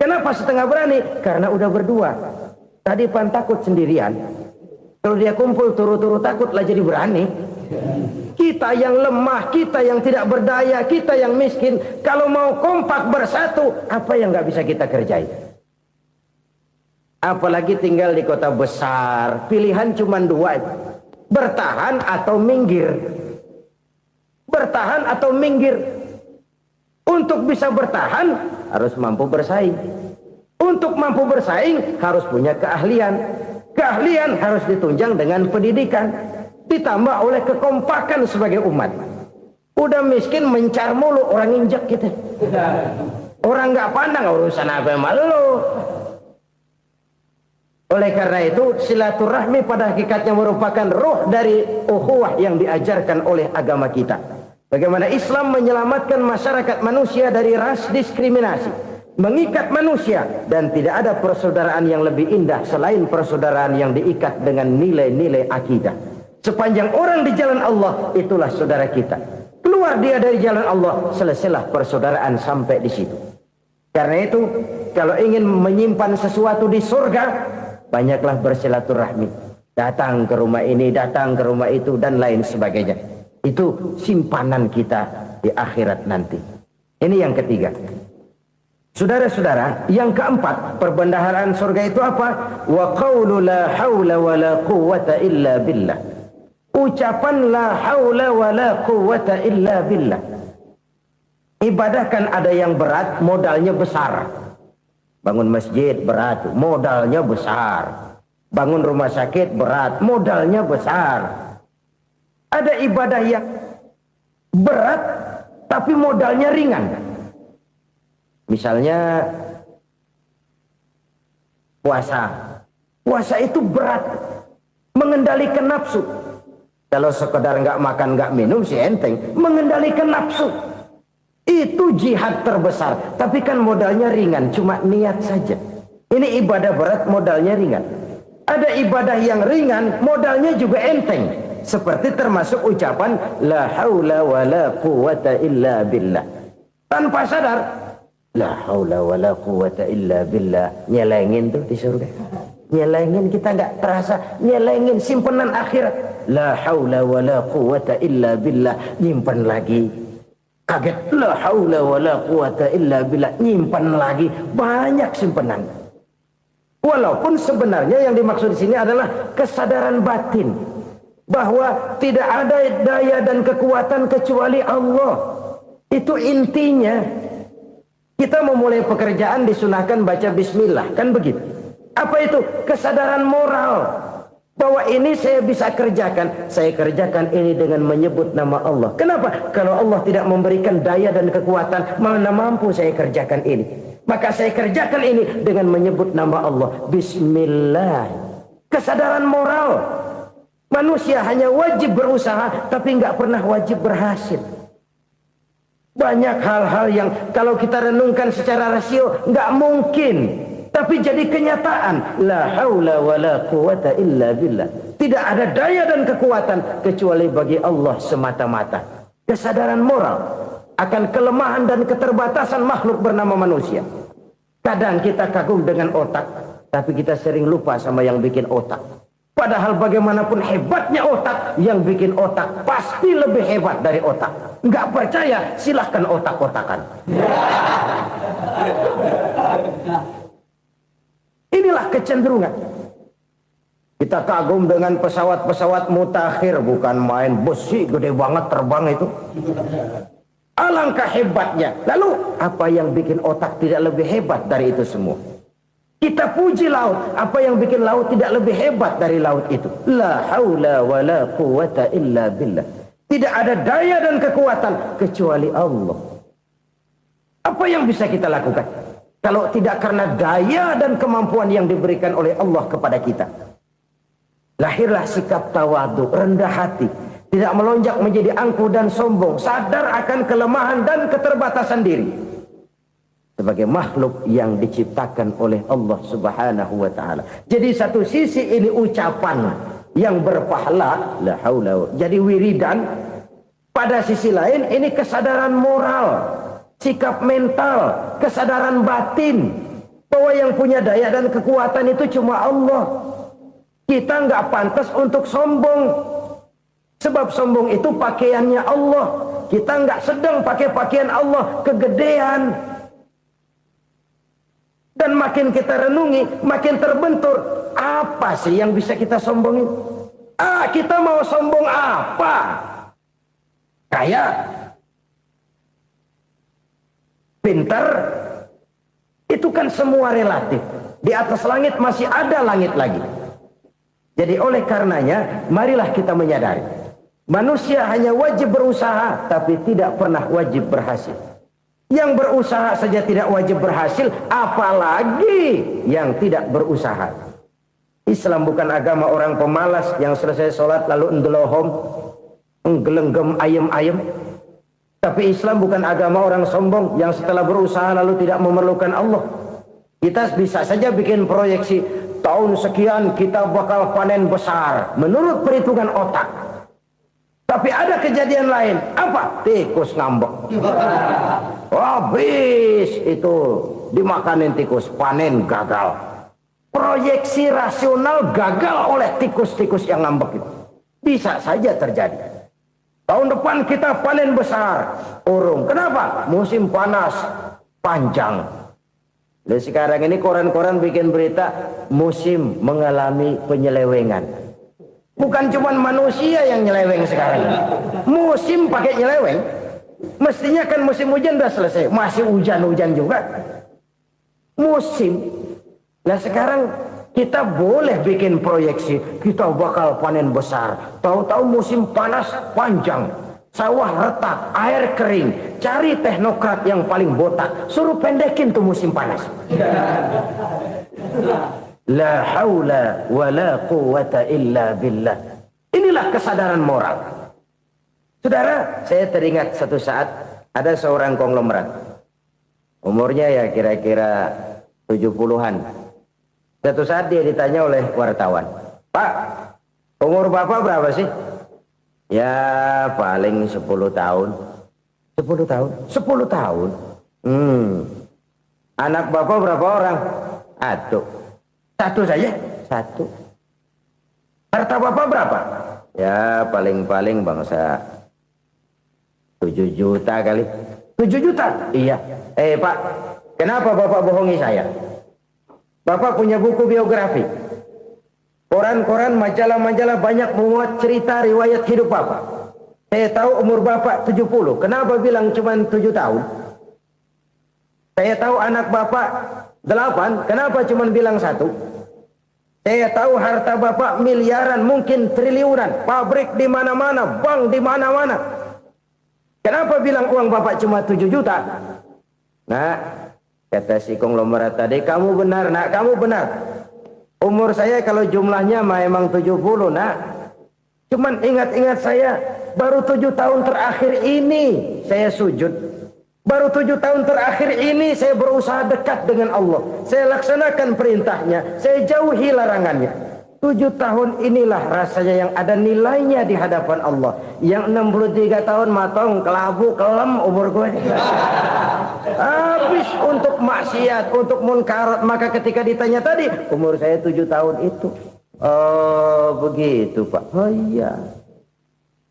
Kenapa setengah berani? Karena udah berdua. Tadi pan takut sendirian. Kalau dia kumpul turu-turu takut lah jadi berani. Kita yang lemah, kita yang tidak berdaya, kita yang miskin, kalau mau kompak bersatu, apa yang nggak bisa kita kerjain? Apalagi tinggal di kota besar, pilihan cuma 2, bertahan atau minggir. Bertahan atau minggir. Untuk bisa bertahan harus mampu bersaing. Untuk mampu bersaing harus punya keahlian. Keahlian harus ditunjang dengan pendidikan. Ditambah oleh kekompakan sebagai umat. Udah miskin mencar mulu, orang injek gitu. Orang nggak pandang urusan apa malu. Oleh karena itu silaturahmi pada hakikatnya merupakan ruh dari ukhuwah yang diajarkan oleh agama kita. Bagaimana Islam menyelamatkan masyarakat manusia dari ras diskriminasi, mengikat manusia, dan tidak ada persaudaraan yang lebih indah selain persaudaraan yang diikat dengan nilai-nilai akidah. Sepanjang orang di jalan Allah, itulah saudara kita. Keluar dia dari jalan Allah, selesailah persaudaraan sampai di situ. Karena itu, kalau ingin menyimpan sesuatu di surga, banyaklah bersilaturahmi. Datang ke rumah ini, datang ke rumah itu, dan lain sebagainya. Itu simpanan kita di akhirat nanti. Ini yang ketiga. Saudara-saudara, yang keempat, perbendaharaan surga itu apa? Wa qawlu la hawla wa la quwwata illa billah. Ucapan la haula wa la quwwata illa billah. Ibadah kan ada yang berat, modalnya besar. Bangun masjid berat, modalnya besar. Bangun rumah sakit berat, modalnya besar. Ada ibadah yang berat tapi modalnya ringan. Misalnya puasa. Puasa itu berat, mengendalikan nafsu. Kalau sekedar nggak makan nggak minum sih enteng, mengendalikan nafsu itu jihad terbesar. Tapi kan modalnya ringan, cuma niat saja. Ini ibadah berat, modalnya ringan. Ada ibadah yang ringan, modalnya juga enteng. Seperti termasuk ucapan la haula wa la quwwata illa billah. Tanpa sadar, la haula wa la quwwata illa billah, nyelengin tuh di surga. Nyelengin, kita nggak terasa nyelengin simpenan akhirat. La haula wa la quwwata illa billah, nyimpan lagi. Kaget, la haula wa la quwwata illa billah, nyimpan lagi. Banyak simpanan. Walaupun sebenarnya yang dimaksud di sini adalah kesadaran batin bahwa tidak ada daya dan kekuatan kecuali Allah. Itu intinya. Kita memulai pekerjaan disunahkan baca bismillah, kan begitu. Apa itu? Kesadaran moral. Bahwa ini saya bisa kerjakan. Saya kerjakan ini dengan menyebut nama Allah. Kenapa? Kalau Allah tidak memberikan daya dan kekuatan, mana mampu saya kerjakan ini. Maka saya kerjakan ini dengan menyebut nama Allah. Bismillah. Kesadaran moral. Manusia hanya wajib berusaha, tapi nggak pernah wajib berhasil. Banyak hal-hal yang kalau kita renungkan secara rasio nggak mungkin. Tapi jadi kenyataan. La haula wa la quwata illa billah. Tidak ada daya dan kekuatan kecuali bagi Allah semata-mata. Kesadaran moral akan kelemahan dan keterbatasan makhluk bernama manusia. Kadang kita kagum dengan otak, tapi kita sering lupa sama yang bikin otak. Padahal bagaimanapun hebatnya otak, yang bikin otak pasti lebih hebat dari otak. Nggak percaya, silahkan otak-otakan. Inilah kecenderungan. Kita kagum dengan pesawat-pesawat mutakhir, bukan main, besi gede banget terbang itu. Alangkah hebatnya. Lalu apa yang bikin otak tidak lebih hebat dari itu semua? Kita puji laut. Apa yang bikin laut tidak lebih hebat dari laut itu? La haula wa la quwata illa billah. Tidak ada daya dan kekuatan kecuali Allah. Apa yang bisa kita lakukan kalau tidak karena daya dan kemampuan yang diberikan oleh Allah kepada kita? Lahirlah sikap tawadu, rendah hati, tidak melonjak menjadi angkuh dan sombong, sadar akan kelemahan dan keterbatasan diri sebagai makhluk yang diciptakan oleh Allah Subhanahu wa taala. Jadi satu sisi ini ucapan yang berpahala, la haula, jadi wiridan. Pada sisi lain ini kesadaran moral, sikap mental, kesadaran batin bahwa yang punya daya dan kekuatan itu cuma Allah. Kita nggak pantas untuk sombong, sebab sombong itu pakaiannya Allah. Kita nggak sedang pakai pakaian Allah, kegedean. Dan makin kita renungi, makin terbentur. Apa sih yang bisa kita sombongin? Kita mau sombong apa? Kaya, pintar, itu kan semua relatif. Di atas langit masih ada langit lagi. Jadi oleh karenanya, marilah kita menyadari, manusia hanya wajib berusaha, tapi tidak pernah wajib berhasil. Yang berusaha saja tidak wajib berhasil, apalagi yang tidak berusaha. Islam bukan agama orang pemalas yang selesai sholat lalu endelohom, nggelenggem ayem-ayem. Tapi Islam bukan agama orang sombong yang setelah berusaha lalu tidak memerlukan Allah. Kita bisa saja bikin proyeksi, tahun sekian kita bakal panen besar menurut perhitungan otak. Tapi ada kejadian lain. Apa? Tikus ngambek. Habis itu dimakanin tikus, panen gagal. Proyeksi rasional gagal oleh tikus-tikus yang ngambek itu. Bisa saja terjadi. Tahun depan kita panen besar, urung. Kenapa? Musim panas panjang. Dan sekarang ini koran-koran bikin berita musim mengalami penyelewengan. Bukan cuma manusia yang nyeleweng sekarang. Musim pakai nyeleweng. Mestinya kan musim hujan udah selesai, masih hujan-hujan juga. Musim. Nah sekarang kita boleh bikin proyeksi, kita bakal panen besar. Tahu-tahu musim panas panjang, sawah retak, air kering. Cari teknokrat yang paling botak, suruh pendekin tuh musim panas. La haula wa la quwata illa billah. Inilah kesadaran moral. Saudara, saya teringat satu saat ada seorang konglomerat. Umurnya ya kira-kira 70-an. Satu saat dia ditanya oleh wartawan, "Pak, umur Bapak berapa sih?" "Ya paling 10 tahun." 10 tahun? 10 tahun? Anak Bapak berapa orang? Satu saja? Satu. Harta Bapak berapa? Ya paling-paling bangsa 7 juta kali. 7 juta? Iya. Pak, kenapa Bapak bohongi saya? Bapak punya buku biografi. Koran-koran, majalah-majalah banyak memuat cerita riwayat hidup Bapak. Saya tahu umur Bapak 70. Kenapa bilang cuma 7 tahun? Saya tahu anak Bapak 8. Kenapa cuma bilang 1? Saya tahu harta bapak miliaran, mungkin triliunan, pabrik di mana-mana, bank di mana-mana. Kenapa bilang uang bapak cuma 7 juta? Nah, kata si konglomerat tadi, kamu benar nak, kamu benar. Umur saya kalau jumlahnya memang 70 nak. Cuman ingat-ingat saya, baru 7 tahun terakhir ini saya sujud. Baru 7 tahun terakhir ini saya berusaha dekat dengan Allah. Saya laksanakan perintahnya, saya jauhi larangannya. 7 tahun inilah rasanya yang ada nilainya di hadapan Allah. Yang 63 tahun matong, kelabu, kelem umur gue. Habis untuk maksiat, untuk munkarat. Maka ketika ditanya tadi, umur saya 7 tahun itu. Oh begitu Pak. Oh iya.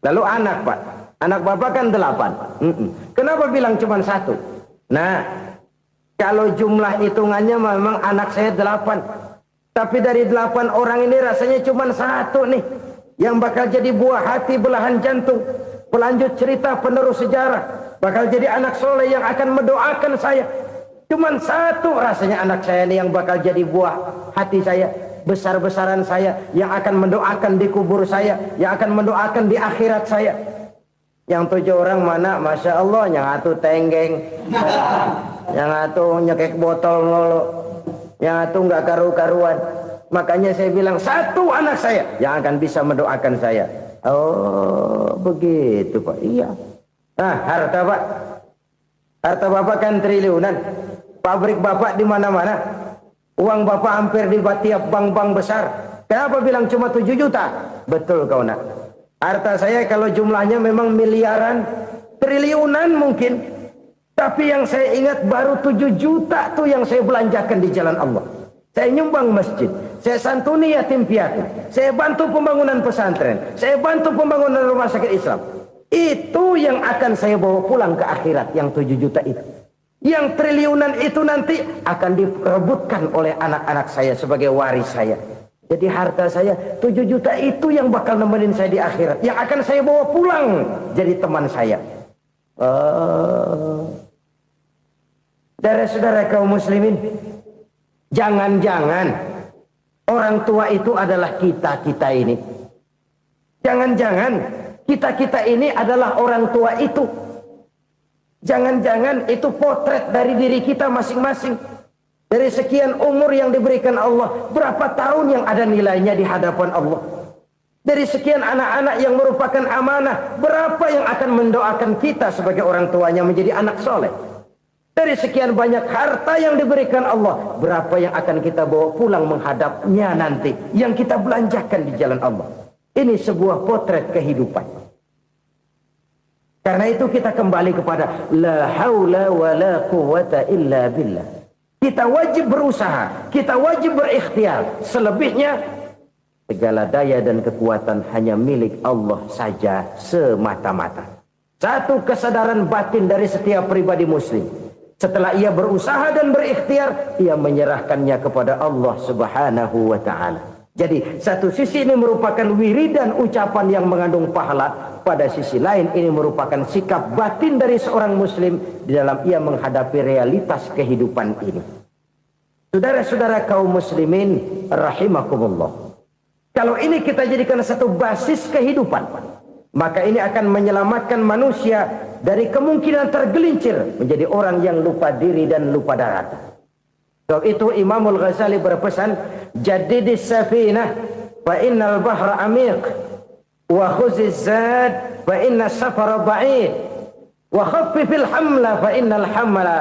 Lalu anak Pak. Anak bapak kan 8. Kenapa bilang cuma 1? Nah, kalau jumlah hitungannya memang anak saya 8. Tapi dari 8 orang ini rasanya cuma 1 nih. Yang bakal jadi buah hati, belahan jantung. Pelanjut cerita, penerus sejarah. Bakal jadi anak soleh yang akan mendoakan saya. Cuma 1 rasanya anak saya ini yang bakal jadi buah hati saya. Besar-besaran saya. Yang akan mendoakan di kubur saya. Yang akan mendoakan di akhirat saya. Yang 7 orang mana, Masya Allah, yang atu tenggeng, yang atu nyekek botol ngolo, yang atu nggak karu-karuan. Makanya saya bilang 1 anak saya yang akan bisa mendoakan saya. Oh begitu Pak. Iya. Nah harta Pak, harta bapak kan triliunan, pabrik bapak di mana-mana, uang bapak hampir di tiap bank-bank besar. Kenapa bilang cuma 7 juta? Betul kau nak. Harta saya kalau jumlahnya memang miliaran, triliunan mungkin. Tapi yang saya ingat baru 7 juta tuh yang saya belanjakan di jalan Allah. Saya nyumbang masjid, saya santuni yatim piatu, saya bantu pembangunan pesantren, saya bantu pembangunan rumah sakit Islam. Itu yang akan saya bawa pulang ke akhirat, yang 7 juta itu. Yang triliunan itu nanti akan diperebutkan oleh anak-anak saya sebagai waris saya. Jadi harta saya 7 juta itu yang bakal nemenin saya di akhirat. Yang akan saya bawa pulang jadi teman saya. Saudara-saudara kaum muslimin, jangan-jangan orang tua itu adalah kita-kita ini. Jangan-jangan kita-kita ini adalah orang tua itu. Jangan-jangan itu potret dari diri kita masing-masing. Dari sekian umur yang diberikan Allah, berapa tahun yang ada nilainya di hadapan Allah? Dari sekian anak-anak yang merupakan amanah, berapa yang akan mendoakan kita sebagai orang tuanya menjadi anak soleh? Dari sekian banyak harta yang diberikan Allah, berapa yang akan kita bawa pulang menghadapnya nanti, yang kita belanjakan di jalan Allah? Ini sebuah potret kehidupan. Karena itu kita kembali kepada la haula wa la quwwata illa billah. Kita wajib berusaha, kita wajib berikhtiar. Selebihnya, segala daya dan kekuatan hanya milik Allah saja semata-mata. Satu kesadaran batin dari setiap pribadi muslim. Setelah ia berusaha dan berikhtiar, ia menyerahkannya kepada Allah Subhanahu wa ta'ala. Jadi, satu sisi ini merupakan wiridan ucapan yang mengandung pahala. Pada sisi lain, ini merupakan sikap batin dari seorang muslim di dalam ia menghadapi realitas kehidupan ini. Saudara-saudara kaum muslimin rahimakumullah. Kalau ini kita jadikan satu basis kehidupan, maka ini akan menyelamatkan manusia dari kemungkinan tergelincir menjadi orang yang lupa diri dan lupa darat. Sebab itu Imamul Ghazali berpesan, jadidis safinah fa innal bahra amiq wa khuziz zad fa inna safara ba'id wa khaffifil hamla fa innal hamla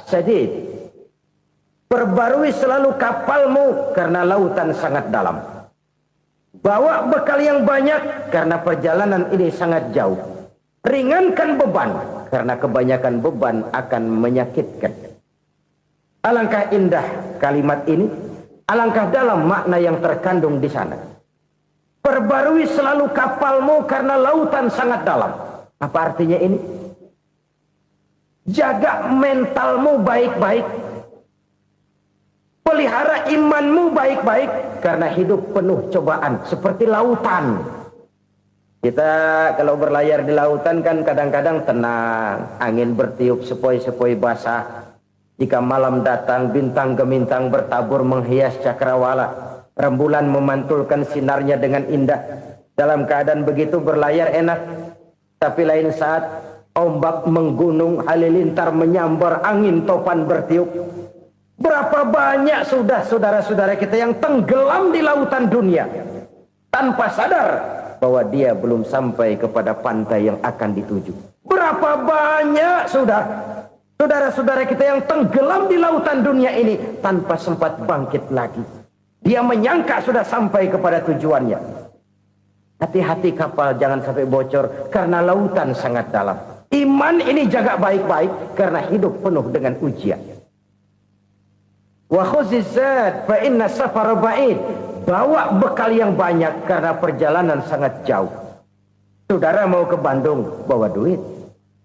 sadid. Perbarui selalu kapalmu karena lautan sangat dalam. Bawa bekal yang banyak karena perjalanan ini sangat jauh. Ringankan beban karena kebanyakan beban akan menyakitkan. Alangkah indah kalimat ini, alangkah dalam makna yang terkandung di sana. Perbarui selalu kapalmu karena lautan sangat dalam. Apa artinya ini? Jaga mentalmu baik-baik. Pelihara imanmu baik-baik karena hidup penuh cobaan seperti lautan. Kita kalau berlayar di lautan kan kadang-kadang tenang, angin bertiup sepoi-sepoi basah. Jika malam datang bintang gemintang bertabur menghias cakrawala. Rembulan memantulkan sinarnya dengan indah. Dalam keadaan begitu berlayar enak. Tapi lain saat ombak menggunung, halilintar menyambar, angin topan bertiup. Berapa banyak sudah saudara-saudara kita yang tenggelam di lautan dunia tanpa sadar bahwa dia belum sampai kepada pantai yang akan dituju. Berapa banyak sudah saudara-saudara kita yang tenggelam di lautan dunia ini tanpa sempat bangkit lagi. Dia menyangka sudah sampai kepada tujuannya. Hati-hati kapal jangan sampai bocor karena lautan sangat dalam. Iman ini jaga baik-baik karena hidup penuh dengan ujian. Wa khuzizat fa inna safara ba'id. Bawa bekal yang banyak karena perjalanan sangat jauh. Saudara mau ke Bandung, bawa duit.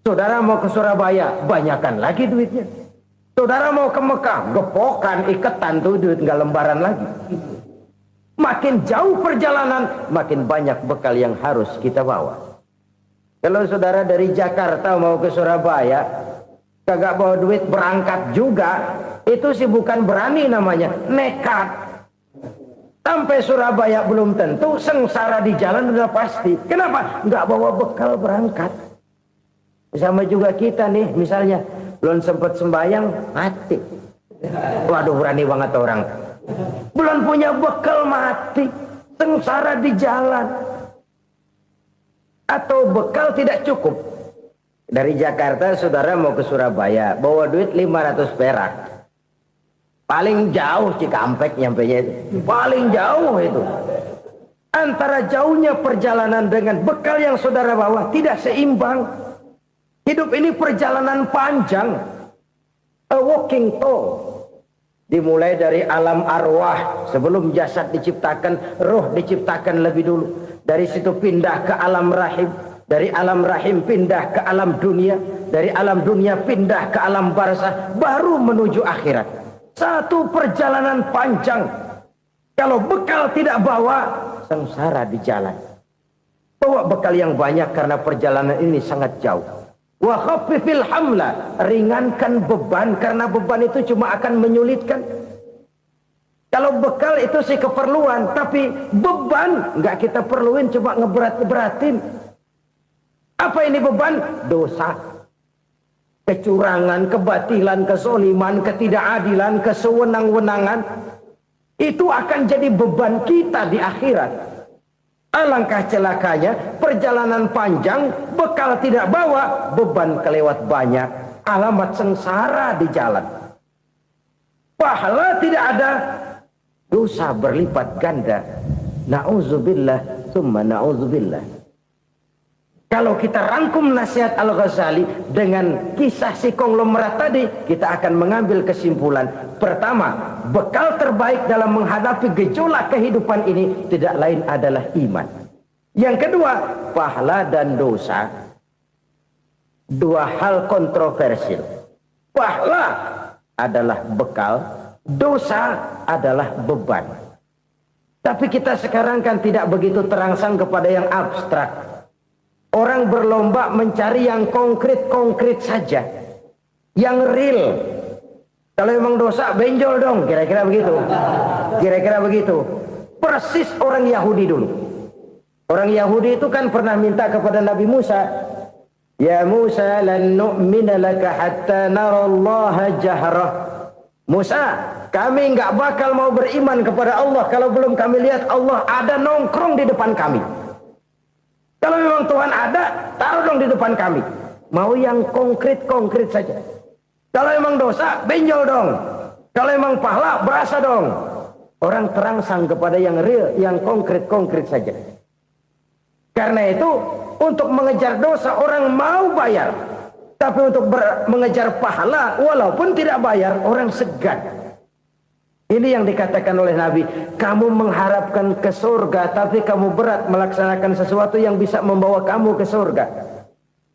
Saudara mau ke Surabaya, banyakan lagi duitnya. Saudara mau ke Mekah, gepokan, iketan tuh duit nggak lembaran lagi. Makin jauh perjalanan, makin banyak bekal yang harus kita bawa. Kalau saudara dari Jakarta mau ke Surabaya, kagak bawa duit berangkat juga, itu sih bukan berani namanya, nekat. Sampai Surabaya belum tentu, sengsara di jalan udah pasti. Kenapa? Nggak bawa bekal berangkat. Sama juga kita nih, misalnya belum sempat sembahyang, mati. Waduh, berani banget orang. Belum punya bekal, mati. Sengsara di jalan. Atau bekal tidak cukup. Dari Jakarta saudara mau ke Surabaya, bawa duit 500 perak. Paling jauh Cikampek nyampenya itu. Paling jauh itu. Antara jauhnya perjalanan dengan bekal yang saudara bawa tidak seimbang. Hidup ini perjalanan panjang. A walking tour. Dimulai dari alam arwah. Sebelum jasad diciptakan, roh diciptakan lebih dulu. Dari situ pindah ke alam rahim. Dari alam rahim pindah ke alam dunia. Dari alam dunia pindah ke alam barzah. Baru menuju akhirat. Satu perjalanan panjang. Kalau bekal tidak bawa, sengsara di jalan. Bawa bekal yang banyak karena perjalanan ini sangat jauh. Wa khaffifil hamla, ringankan beban karena beban itu cuma akan menyulitkan. Kalau bekal itu sih keperluan, tapi beban nggak kita perluin, cuma ngeberat-beratin. Apa ini beban? Dosa, kecurangan, kebatilan, kezoliman, ketidakadilan, kesewenang-wenangan. Itu akan jadi beban kita di akhirat. Alangkah celakanya, perjalanan panjang, bekal tidak bawa, beban kelewat banyak, alamat sengsara di jalan. Pahala tidak ada, dosa berlipat ganda. Na'udzubillah, summa na'udzubillah. Kalau kita rangkum nasihat Al-Ghazali dengan kisah si konglomerat tadi, kita akan mengambil kesimpulan. Pertama, bekal terbaik dalam menghadapi gejolak kehidupan ini tidak lain adalah iman. Yang kedua, pahala dan dosa. Dua hal kontroversial. Pahala adalah bekal, dosa adalah beban. Tapi kita sekarang kan tidak begitu terangsang kepada yang abstrak. Orang berlomba mencari yang konkret-konkret saja. Yang real. Kalau memang dosa, benjol dong. Kira-kira begitu. Kira-kira begitu. Persis orang Yahudi dulu. Orang Yahudi itu kan pernah minta kepada Nabi Musa. Ya Musa, lan nu'mina laka hatta narallaha jahrah. Musa, kami nggak bakal mau beriman kepada Allah kalau belum kami lihat Allah ada nongkrong di depan kami. Kalau memang Tuhan ada, taruh dong di depan kami. Mau yang konkret-konkret saja. Kalau memang dosa, benjol dong. Kalau memang pahala, berasa dong. Orang terangsang kepada yang real, yang konkret-konkret saja. Karena itu, untuk mengejar dosa, orang mau bayar. Tapi untuk mengejar pahala, walaupun tidak bayar, orang segan. Ini yang dikatakan oleh Nabi, kamu mengharapkan ke surga, tapi kamu berat melaksanakan sesuatu yang bisa membawa kamu ke surga.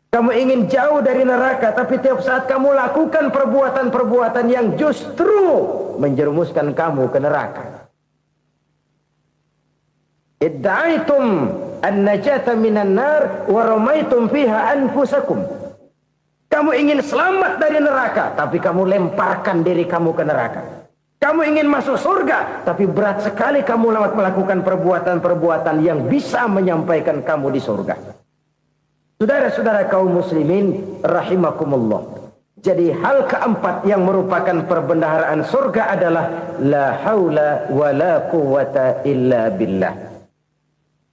Kamu ingin jauh dari neraka, tapi tiap saat kamu lakukan perbuatan-perbuatan yang justru menjerumuskan kamu ke neraka. Idda'aitum an-najata minan nar wa ramaitum fiha anfusakum. Kamu ingin selamat dari neraka, tapi kamu lemparkan diri kamu ke neraka. Kamu ingin masuk surga, tapi berat sekali kamu melakukan perbuatan-perbuatan yang bisa menyampaikan kamu di surga. Saudara-saudara kaum muslimin rahimakumullah. Jadi hal keempat yang merupakan perbendaharaan surga adalah la haula wa la quwata illa billah.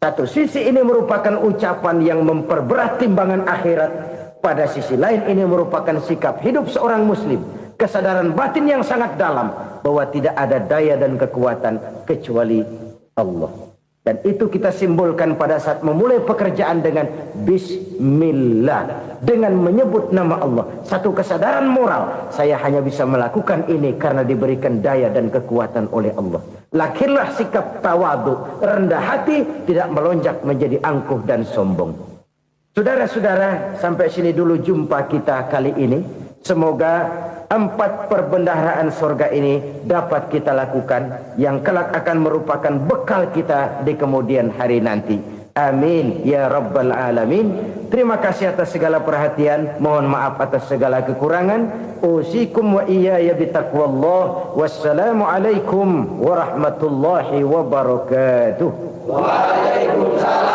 Satu sisi ini merupakan ucapan yang memperberat timbangan akhirat. Pada sisi lain ini merupakan sikap hidup seorang muslim. Kesadaran batin yang sangat dalam bahwa tidak ada daya dan kekuatan kecuali Allah. Dan itu kita simbolkan pada saat memulai pekerjaan dengan Bismillah. Dengan menyebut nama Allah. Satu kesadaran moral. Saya hanya bisa melakukan ini karena diberikan daya dan kekuatan oleh Allah. Lahirlah sikap tawadu, rendah hati, tidak melonjak menjadi angkuh dan sombong. Saudara-saudara, sampai sini dulu jumpa kita kali ini. Semoga 4 perbendaharaan surga ini dapat kita lakukan, yang kelak akan merupakan bekal kita di kemudian hari nanti. Amin ya rabbal alamin. Terima kasih atas segala perhatian. Mohon maaf atas segala kekurangan. Usikum wa iyaya bitaqwallah. Wassalamualaikum warahmatullahi wabarakatuh. Waalaikumsalam.